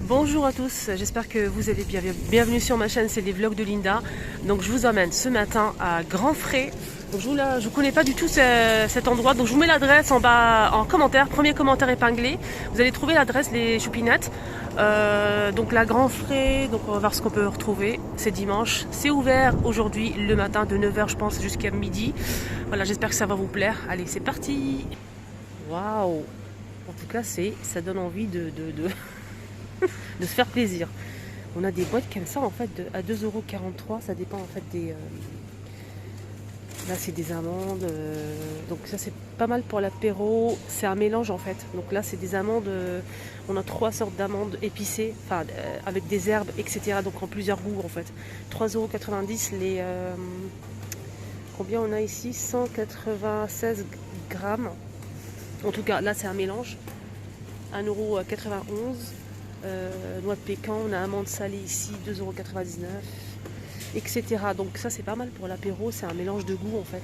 Bonjour à tous, j'espère que vous allez bien. Bienvenue sur ma chaîne, c'est les vlogs de Linda. Donc je vous emmène ce matin à Grand Frais. Donc je ne connais pas du tout cet endroit, donc je vous mets l'adresse en bas en commentaire, premier commentaire épinglé. Vous allez trouver l'adresse, les choupinettes. Donc la Grand Frais, donc on va voir ce qu'on peut retrouver. C'est dimanche, c'est ouvert aujourd'hui le matin de 9 h je pense jusqu'à midi. Voilà, j'espère que ça va vous plaire. Allez, c'est parti. Waouh. En tout cas, ça donne envie de se faire plaisir. On a des boîtes comme ça en fait à 2,43 €, ça dépend en fait des... Là c'est des amandes, donc ça c'est pas mal pour l'apéro, c'est un mélange en fait. Donc là c'est des amandes, on a 3 sortes d'amandes épicées, enfin avec des herbes, etc. Donc en plusieurs goûts en fait. 3,90 € les... combien on a ici? 196 grammes. En tout cas là c'est un mélange. 1,91 €. Noix de pécan, on a amandes salées ici, 2,99 €, etc. Donc ça c'est pas mal pour l'apéro, c'est un mélange de goût en fait.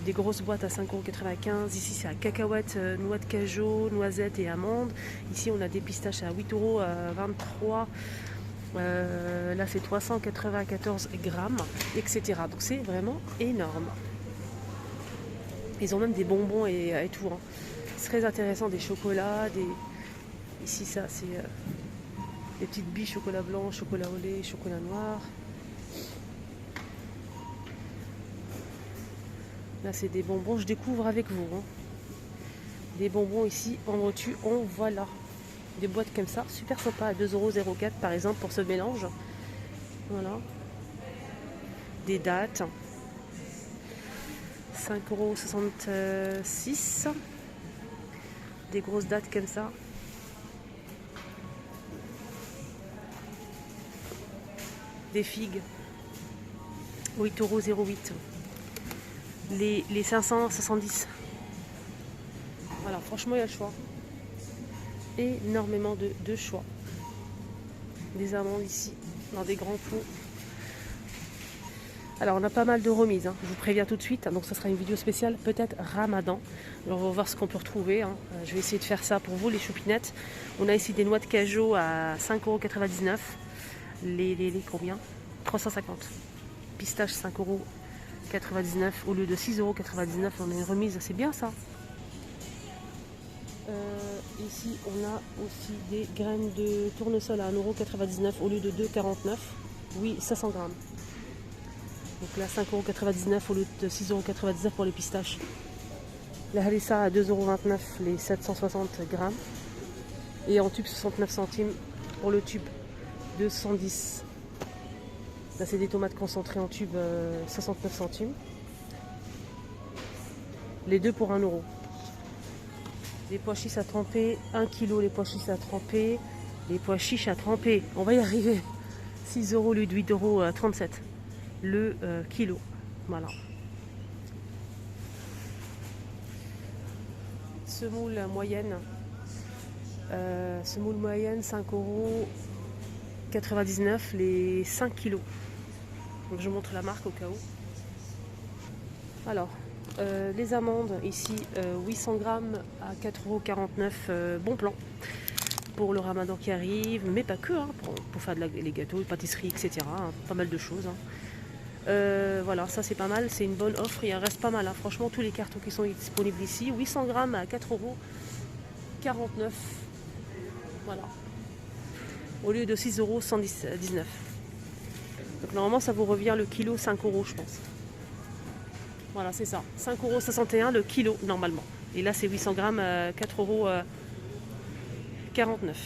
Des grosses boîtes à 5,95 €. Ici c'est à cacahuètes, noix de cajou, noisettes et amandes. Ici on a des pistaches à 8,23 €. Là c'est 394 grammes, etc. Donc c'est vraiment énorme. Ils ont même des bonbons et tout. Hein. C'est très intéressant, des chocolats, des... Ici ça c'est des petites billes chocolat blanc, chocolat au lait, chocolat noir. Là c'est des bonbons, je découvre avec vous. Hein. Des bonbons ici, en veux-tu, en voilà. Des boîtes comme ça, super sympa, à 2,04 € par exemple pour ce mélange. Voilà. Des dattes. 5,66 €. Des grosses dattes comme ça. Des figues. 8,08 €. Les 570. Voilà, franchement, il y a le choix. Énormément de choix. Des amandes ici, dans des grands pots. Alors, on a pas mal de remises, hein. Je vous préviens tout de suite. Donc, ça sera une vidéo spéciale, peut-être Ramadan. Alors, on va voir ce qu'on peut retrouver. Hein. Je vais essayer de faire ça pour vous, les choupinettes. On a ici des noix de cajou à 5,99 €. Les combien? 350. Pistache 5,99 € au lieu de 6,99 €. On a une remise, c'est bien ça. Ici on a aussi des graines de tournesol à 1,99 € au lieu de 2,49 €. Oui, 500 grammes. Donc là 5,99 € au lieu de 6,99 € pour les pistaches. La harissa à 2,29 € les 760 grammes. Et en tube 69 centimes pour le tube de 110. Là c'est des tomates concentrées en tube 69 centimes. Les deux pour 1 €. Les pois chiches à tremper, 1 kg les pois chiches à tremper. Les pois chiches à tremper, on va y arriver. 6 € au lieu de 8,37 € le kilo. Voilà. Semoule moyenne. Semoule moyenne, 5,99 € les 5 kilos. Donc je montre la marque au cas où. Alors, les amandes ici, 800 grammes à 4,49 €, bon plan pour le ramadan qui arrive, mais pas que, hein, pour faire les gâteaux, les pâtisseries, etc. Hein, pas mal de choses. Hein. Voilà, ça c'est pas mal, c'est une bonne offre, il en reste pas mal. Hein. Franchement, tous les cartons qui sont disponibles ici, 800 grammes à 4,49 €. Voilà. Au lieu de 6,119 €. Donc normalement, ça vous revient le kilo 5 € je pense. Voilà, c'est ça. 5,61 € le kilo normalement. Et là, c'est 800 grammes, 4,49 €.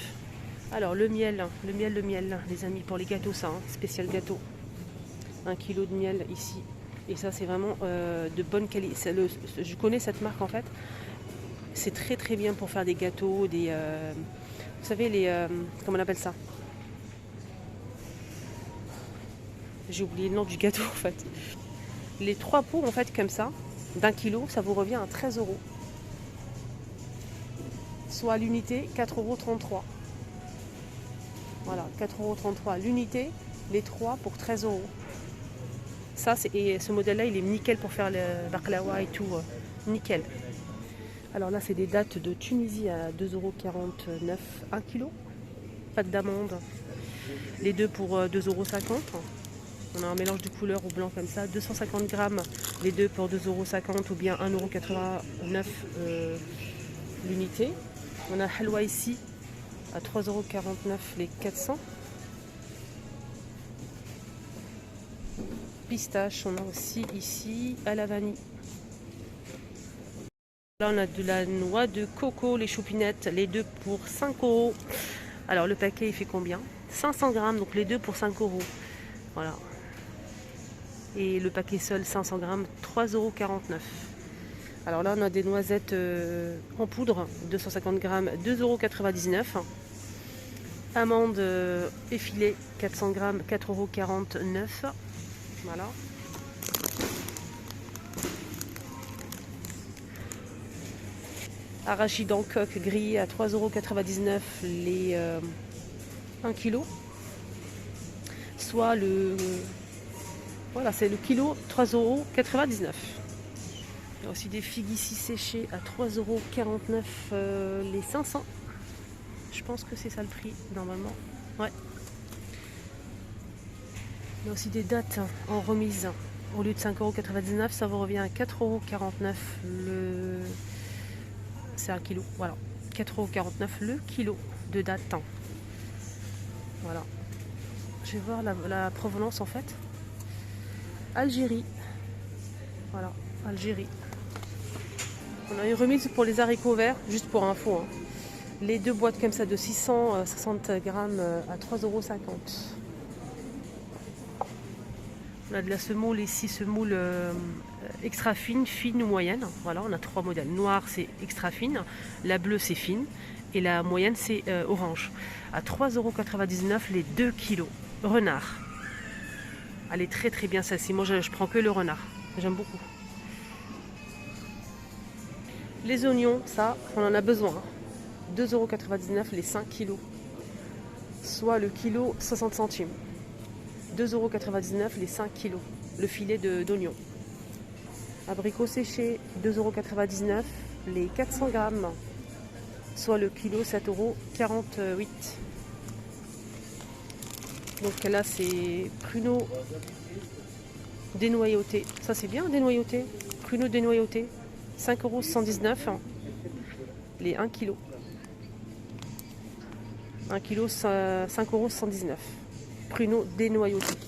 Alors, le miel, les amis, pour les gâteaux, ça, hein, spécial gâteau. 1 kg de miel ici. Et ça, c'est vraiment de bonne qualité. Je connais cette marque en fait. C'est très très bien pour faire des gâteaux, vous savez, comment on appelle ça? J'ai oublié le nom du gâteau en fait. Les 3 pots en fait comme ça, d'1 kg, ça vous revient à 13 €. Soit l'unité 4,33 €. Voilà, 4,33 € l'unité, les 3 pour 13 €. Ça, et ce modèle-là, il est nickel pour faire le baklawa et tout. Nickel. Alors là, c'est des dattes de Tunisie à 2,49 € 1 kg. pâte d'amande. Les deux pour 2,50 €. On a un mélange de couleurs au blanc comme ça. 250 grammes, les deux pour 2,50 € ou bien 1,89 € l'unité. On a halwa ici à 3,49 € les 400. Pistache, on a aussi ici à la vanille. Là on a de la noix de coco, les choupinettes, les deux pour 5 €. Alors le paquet il fait combien? 500 grammes, donc les deux pour 5 €. Voilà. Et le paquet seul 500 grammes, 3,49 €. Alors là on a des noisettes en poudre, 250 grammes, 2,99 €. Amandes effilées, 400 grammes, 4,49 €. Voilà. Arachides en coque grillé à 3,99 € les 1 kg. Soit le... Voilà, c'est le kilo, 3,99 €. Il y a aussi des figues ici séchées à 3,49 € les 500. Je pense que c'est ça le prix, normalement. Ouais. Il y a aussi des dattes en remise. Au lieu de 5,99 €, ça vous revient à 4,49 € le... C'est 1 kg, voilà. 4,49 € le kilo de dattes. Voilà. Je vais voir la provenance en fait. Algérie. Voilà, Algérie. On a une remise pour les haricots verts, juste pour info. Hein. Les deux boîtes comme ça de 660 grammes à 3,50 €. On a de la semoule ici, semoule extra fine, fine ou moyenne. Voilà, on a trois modèles. Noir c'est extra fine, la bleue c'est fine et la moyenne c'est orange. À 3,99 € les 2 kilos. Renard. Elle est très très bien celle-ci. Moi je prends que le renard. J'aime beaucoup. Les oignons, ça, on en a besoin. 2,99 € les 5 kilos. Soit le kilo 60 centimes. 2,99 € les 5 kilos. Le filet d'oignons. Abricots séchés, 2,99 € les 400 grammes. Soit le kilo 7,48 €. Donc là c'est pruneaux dénoyautés. Ça c'est bien dénoyauté. Pruneaux dénoyautés. 5,79 € les 1 kg. 1 kg 5,119 €. Pruneaux dénoyautés.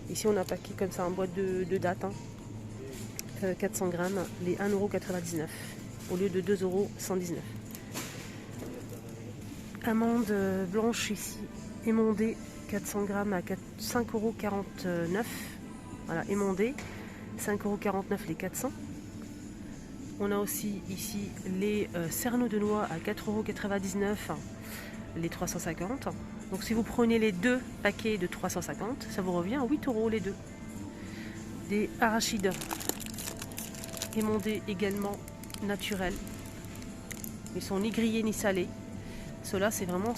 Ici on a un paquet comme ça en boîte de dattes. 400 grammes, les 1,99 € au lieu de 2,119 €. Amandes blanches ici, émondées, 400 grammes à 5,49 €. Voilà, émondées, 5,49 € les 400. On a aussi ici les cerneaux de noix à 4,99 € les 350. Donc si vous prenez les deux paquets de 350, ça vous revient à 8 € les deux. Des arachides émondés également naturels. Ils sont ni grillés ni salés. Ceux-là c'est vraiment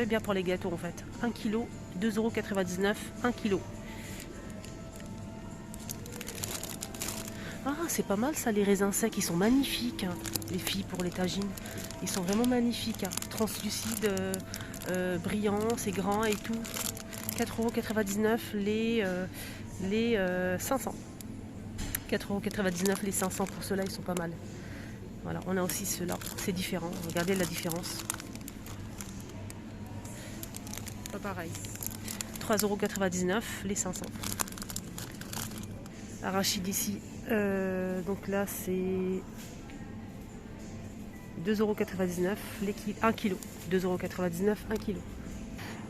bien pour les gâteaux en fait. 1 kg, 2,99 €, 1 kg. Ah, c'est pas mal ça, les raisins secs, ils sont magnifiques, hein, les filles pour les tagines. Ils sont vraiment magnifiques, hein, translucides, brillants, c'est grand et tout. 4,99 € les 500. 4,99 € les 500 pour ceux-là, ils sont pas mal. Voilà, on a aussi ceux-là, c'est différent, regardez la différence. Pas pareil. 3,99 € les 500. Arachide ici, donc là c'est 2,99 € 1 kg. 2,99 € 1 kg.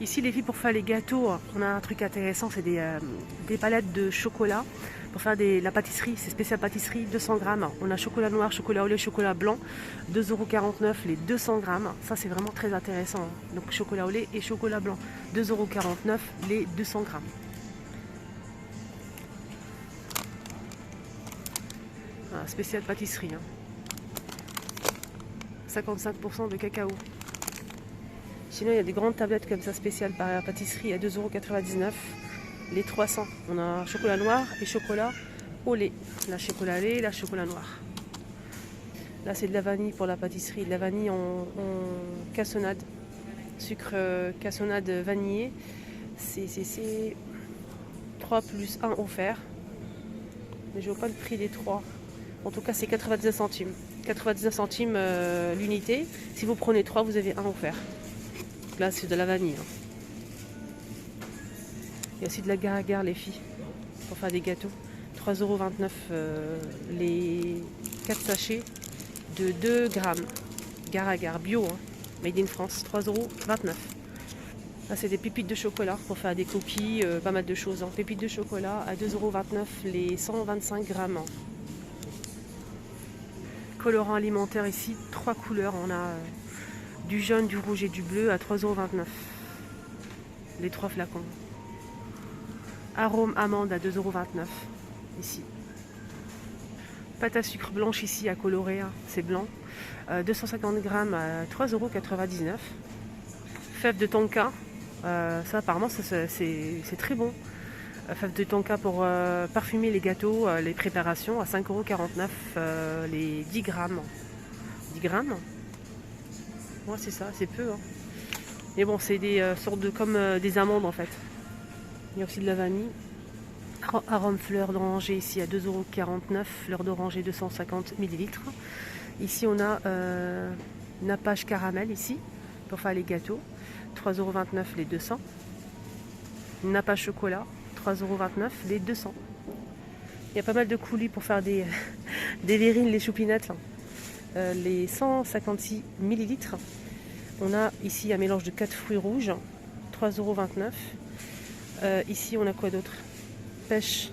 Ici les filles, pour faire les gâteaux, on a un truc intéressant, c'est des palettes de chocolat pour faire la pâtisserie, c'est spécial pâtisserie, 200 grammes. On a chocolat noir, chocolat au lait, chocolat blanc, 2,49 € les 200 grammes. Ça c'est vraiment très intéressant. Donc chocolat au lait et chocolat blanc, 2,49 € les 200 grammes. Voilà, spécial pâtisserie. 55% de cacao. Sinon, il y a des grandes tablettes comme ça spéciales par pâtisserie à 2,99 € les 300. On a chocolat noir et chocolat au lait. La chocolat lait et la chocolat noir. Là, c'est de la vanille pour la pâtisserie. De la vanille en cassonade. Sucre cassonade vanillé. C'est 3 plus 1 offert. Mais je ne vois pas le prix des 3. En tout cas, c'est 99 centimes. 99 centimes l'unité. Si vous prenez 3, vous avez 1 offert. Donc là, c'est de la vanille. Hein. Il y a aussi de l'agar-agar, les filles, pour faire des gâteaux. 3,29 € les 4 sachets de 2 grammes. Agar-agar, bio, hein. Made in France, 3,29 €. Là, c'est des pépites de chocolat pour faire des cookies, pas mal de choses. Hein. Pépites de chocolat à 2,29 € les 125 grammes. Colorant alimentaire ici, 3 couleurs. On a du jaune, du rouge et du bleu à 3,29 €. Les 3 flacons. Arôme amande à 2,29 € ici. Pâte à sucre blanche ici à colorer, hein. C'est blanc. 250 grammes à 3,99 €. Fèves de tonka. Ça apparemment c'est très bon. Fèves de tonka pour parfumer les gâteaux, les préparations à 5,49 € les 10 grammes. 10 grammes. Ouais, c'est ça, c'est peu. Hein. Mais bon, c'est des sortes de comme des amandes en fait. Il y a aussi de la vanille. Arôme fleur d'oranger ici à 2,49 €. Fleur d'oranger 250 ml. Ici on a nappage caramel ici pour faire les gâteaux. 3,29 € les 200. Nappage chocolat, 3,29 € les 200. Il y a pas mal de coulis pour faire des verrines, les choupinettes. Les 156 ml. On a ici un mélange de 4 fruits rouges, 3,29 €. Ici, on a quoi d'autre? Pêche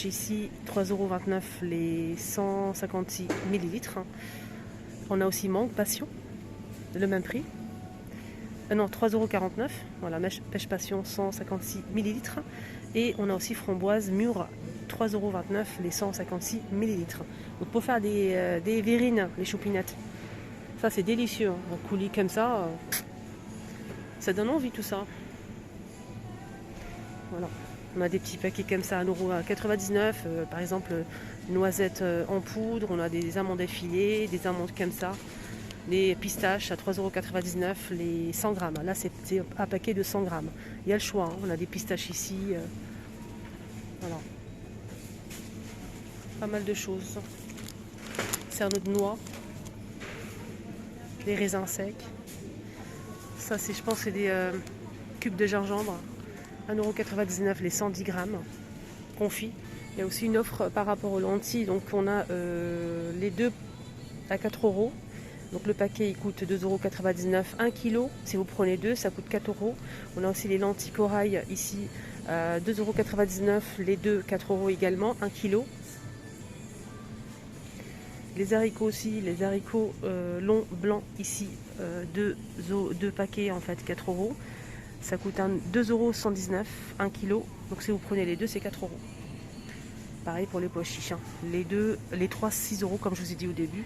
ici, 3,29 € les 156 ml. On a aussi mangue, passion, le même prix. Non, 3,49 €. Voilà, pêche passion, 156 ml. Et on a aussi framboise mûre, 3,29 € les 156 ml. Donc pour faire des verrines, les choupinettes, ça c'est délicieux. Hein. Un coulis comme ça, ça donne envie tout ça. Voilà. On a des petits paquets comme ça à 1,99 €. Par exemple, noisettes en poudre. On a des amandes effilées, des amandes comme ça. Les pistaches à 3,99 € les 100 grammes. Là, c'est un paquet de 100 grammes. Il y a le choix. Hein. On a des pistaches ici. Voilà. Pas mal de choses. Cerneau de noix. Des raisins secs. Ça, je pense, c'est des cubes de gingembre. 1,99 € les 110 grammes. Confit. Il y a aussi une offre par rapport aux lentilles. Donc, on a les deux à 4 €. Donc le paquet il coûte 2,99 € 1 kg. Si vous prenez deux, ça coûte 4 €. On a aussi les lentilles corail ici, 2,99 € les deux, 4 € également, 1 kg. Les haricots aussi, les haricots longs blancs ici, deux paquets en fait, 4 €. Ça coûte 2,119 € 1 kg. Donc si vous prenez les deux, c'est 4 €. Pareil pour les pois chiches. Hein. Les 3, 6 € comme je vous ai dit au début.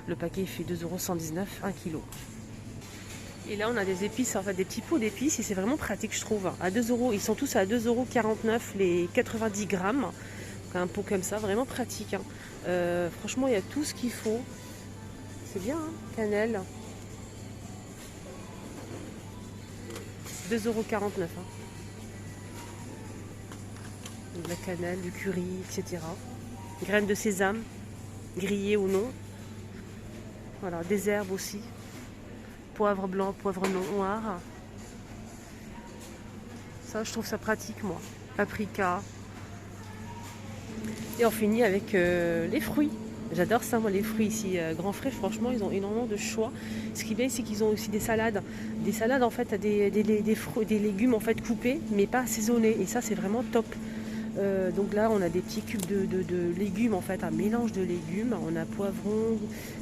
Le paquet fait 2,119 € 1 kg. Et là, on a des épices, en fait, des petits pots d'épices. Et c'est vraiment pratique, je trouve. À 2 €, ils sont tous à 2,49 € les 90 grammes. Donc, un pot comme ça, vraiment pratique. Hein. Franchement, il y a tout ce qu'il faut. C'est bien, hein. Cannelle. 2,49 €. Hein. De la cannelle, du curry, etc. Graines de sésame, grillées ou non. Voilà, des herbes aussi. Poivre blanc, poivre noir. Ça, je trouve ça pratique, moi. Paprika. Et on finit avec les fruits. J'adore ça, moi, les fruits ici. Grand Frais, franchement, ils ont énormément de choix. Ce qui est bien, c'est qu'ils ont aussi des salades. Des salades, en fait, des fruits, des légumes, en fait, coupés, mais pas assaisonnés. Et ça, c'est vraiment top. Donc là, on a des petits cubes de légumes, en fait, un mélange de légumes. On a poivrons,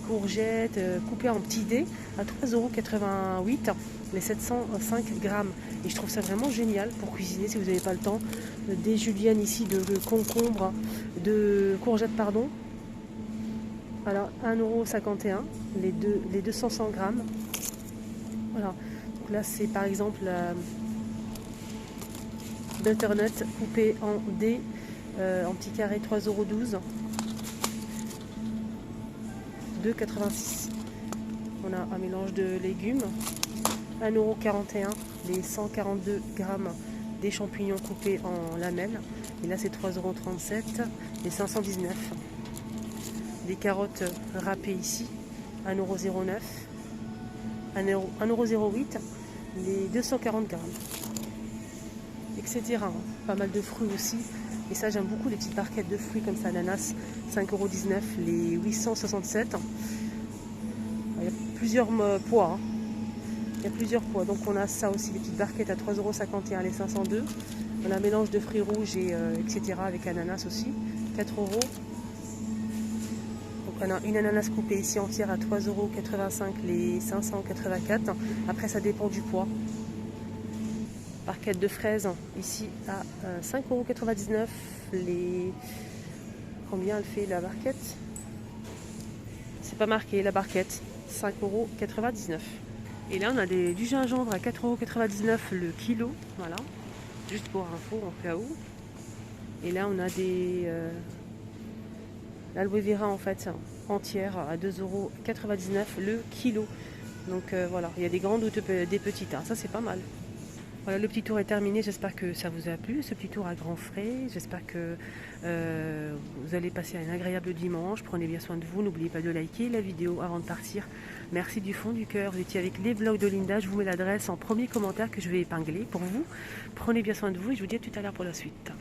courgettes, coupés en petits dés à 3,88 € les 705 grammes. Et je trouve ça vraiment génial pour cuisiner si vous n'avez pas le temps. Des juliennes ici de concombre, de courgettes, pardon. Voilà, 1,51 € les 200 grammes. Voilà, donc là, c'est par exemple... butternut coupé en dés, en petit carré, 3,12 €. 2,86 €. On a un mélange de légumes. 1,41 € les 142 grammes des champignons coupés en lamelles. Et là c'est 3,37 € les 519. Des carottes râpées ici, 1,09 €, 1,08 € les 240 grammes, etc. Pas mal de fruits aussi. Et ça j'aime beaucoup les petites barquettes de fruits comme ça, ananas, 5,19 € les 867. Il y a plusieurs poids. Il y a plusieurs poids. Donc on a ça aussi, les petites barquettes à 3,51 € les 502. On a un mélange de fruits rouges et etc. avec ananas aussi, 4 €. Donc on a une ananas coupée ici entière à 3,85 € les 584. Après ça dépend du poids. Barquette de fraises ici à 5,99 € les... Combien elle fait la barquette? C'est pas marqué la barquette. 5,99 €. Et là on a du gingembre à 4,99 € le kilo. Voilà. Juste pour info en cas où. Et là on a l'aloe vera en fait entière à 2,99 € le kilo. Donc voilà, il y a des grandes ou des petites. Hein. Ça c'est pas mal. Voilà, le petit tour est terminé, j'espère que ça vous a plu, ce petit tour à grands frais. J'espère que vous allez passer un agréable dimanche. Prenez bien soin de vous, n'oubliez pas de liker la vidéo avant de partir. Merci du fond du cœur, vous étiez avec les vlogs de Linda. Je vous mets l'adresse en premier commentaire que je vais épingler pour vous. Prenez bien soin de vous et je vous dis à tout à l'heure pour la suite.